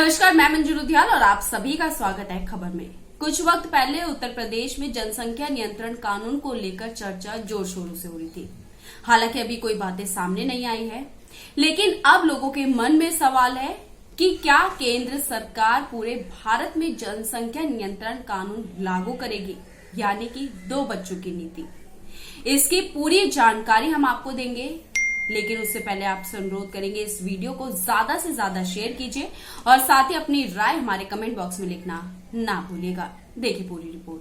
नमस्कार, मैं मंजू लुधियाल और आप सभी का स्वागत है खबर में। कुछ वक्त पहले उत्तर प्रदेश में जनसंख्या नियंत्रण कानून को लेकर चर्चा जोर शोरों से हो रही थी। हालांकि अभी कोई बातें सामने नहीं आई है, लेकिन अब लोगों के मन में सवाल है कि क्या केंद्र सरकार पूरे भारत में जनसंख्या नियंत्रण कानून लागू करेगी, यानी कि 2 बच्चों की नीति। इसकी पूरी जानकारी हम आपको देंगे, लेकिन उससे पहले आपसे अनुरोध करेंगे इस वीडियो को ज्यादा से ज्यादा शेयर कीजिए और साथ ही अपनी राय हमारे कमेंट बॉक्स में लिखना ना भूलिएगा। देखिए पूरी रिपोर्ट।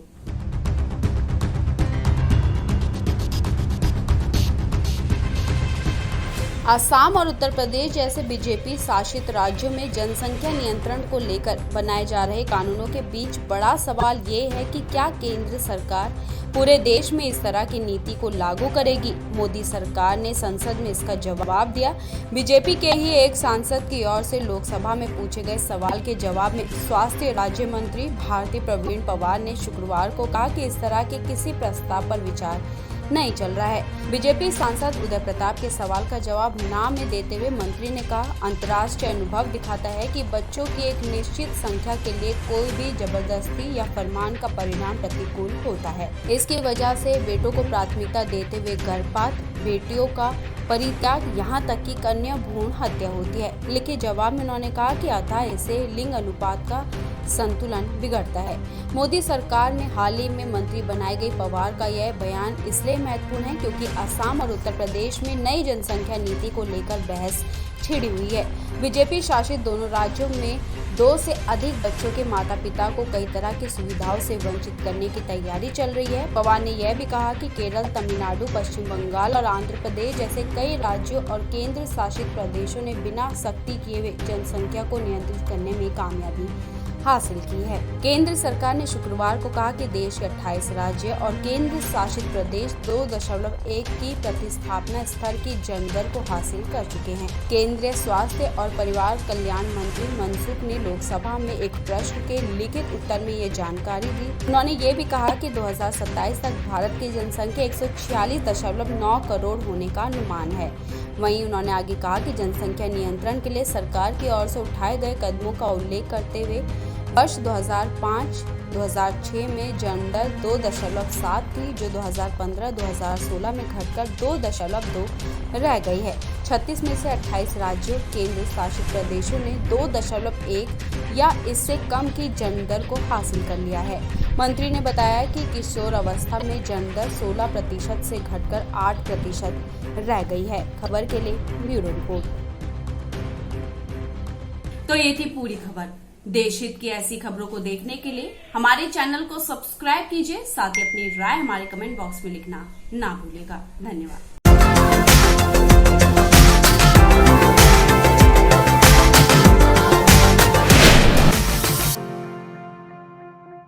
असम और उत्तर प्रदेश जैसे बीजेपी शासित राज्यों में जनसंख्या नियंत्रण को लेकर बनाए जा रहे कानूनों के बीच बड़ा सवाल ये है कि क्या केंद्र सरकार पूरे देश में इस तरह की नीति को लागू करेगी। मोदी सरकार ने संसद में इसका जवाब दिया। बीजेपी के ही एक सांसद की ओर से लोकसभा में पूछे गए सवाल के जवाब में स्वास्थ्य राज्य मंत्री भारती प्रवीण पवार ने शुक्रवार को कहा कि इस तरह के किसी प्रस्ताव पर विचार नहीं चल रहा है। बीजेपी सांसद उदय प्रताप के सवाल का जवाब ना में देते हुए मंत्री ने कहा, अंतर्राष्ट्रीय अनुभव दिखाता है कि बच्चों की एक निश्चित संख्या के लिए कोई भी जबरदस्ती या फरमान का परिणाम प्रतिकूल होता है। इसकी वजह से बेटों को प्राथमिकता देते हुए गर्भपात, बेटियों का परित्याग, यहाँ तक कि कन्या भ्रूण हत्या होती है। लिखे जवाब में उन्होंने कहा कि अतः इससे लिंग अनुपात का संतुलन बिगड़ता है। मोदी सरकार में हाल ही में मंत्री बनाई गई पवार का यह बयान इसलिए महत्वपूर्ण है क्योंकि असम और उत्तर प्रदेश में नई जनसंख्या नीति को लेकर बहस छिड़ी हुई है। बीजेपी शासित दोनों राज्यों में 2 से अधिक बच्चों के माता पिता को कई तरह की सुविधाओं से वंचित करने की तैयारी चल रही है। पवार ने यह भी कहा कि केरल, तमिलनाडु, पश्चिम बंगाल और आंध्र प्रदेश जैसे कई राज्यों और केंद्र शासित प्रदेशों ने बिना सख्ती किए हुए जनसंख्या को नियंत्रित करने में कामयाबी हासिल की है। केंद्र सरकार ने शुक्रवार को कहा कि देश के 28 राज्य और केंद्र शासित प्रदेश 2.1 की प्रतिस्थापना स्तर की जनदर को हासिल कर चुके हैं। केंद्रीय स्वास्थ्य और परिवार कल्याण मंत्री मनसुख ने लोकसभा में एक प्रश्न के लिखित उत्तर में ये जानकारी दी। उन्होंने ये भी कहा कि 2027 तक भारत की जनसंख्या 146.9 करोड़ होने का अनुमान है। वहीं उन्होंने आगे कहा कि जनसंख्या नियंत्रण के लिए सरकार की ओर से उठाए गए कदमों का उल्लेख करते हुए वर्ष 2005-2006 में जनदर 2.7 थी, जो 2015-2016 में घटकर 2.2 रह गई है। 36 में से 28 राज्यों केंद्र शासित प्रदेशों ने 2.1 या इससे कम की जनदर को हासिल कर लिया है। मंत्री ने बताया कि किशोर अवस्था में जनदर 16% से घटकर 8% रह गई है। खबर के लिए ब्यूरो रिपोर्ट। तो ये थी पूरी खबर। देश हित की ऐसी खबरों को देखने के लिए हमारे चैनल को सब्सक्राइब कीजिए, साथ ही अपनी राय हमारे कमेंट बॉक्स में लिखना ना भूलिएगा। धन्यवाद।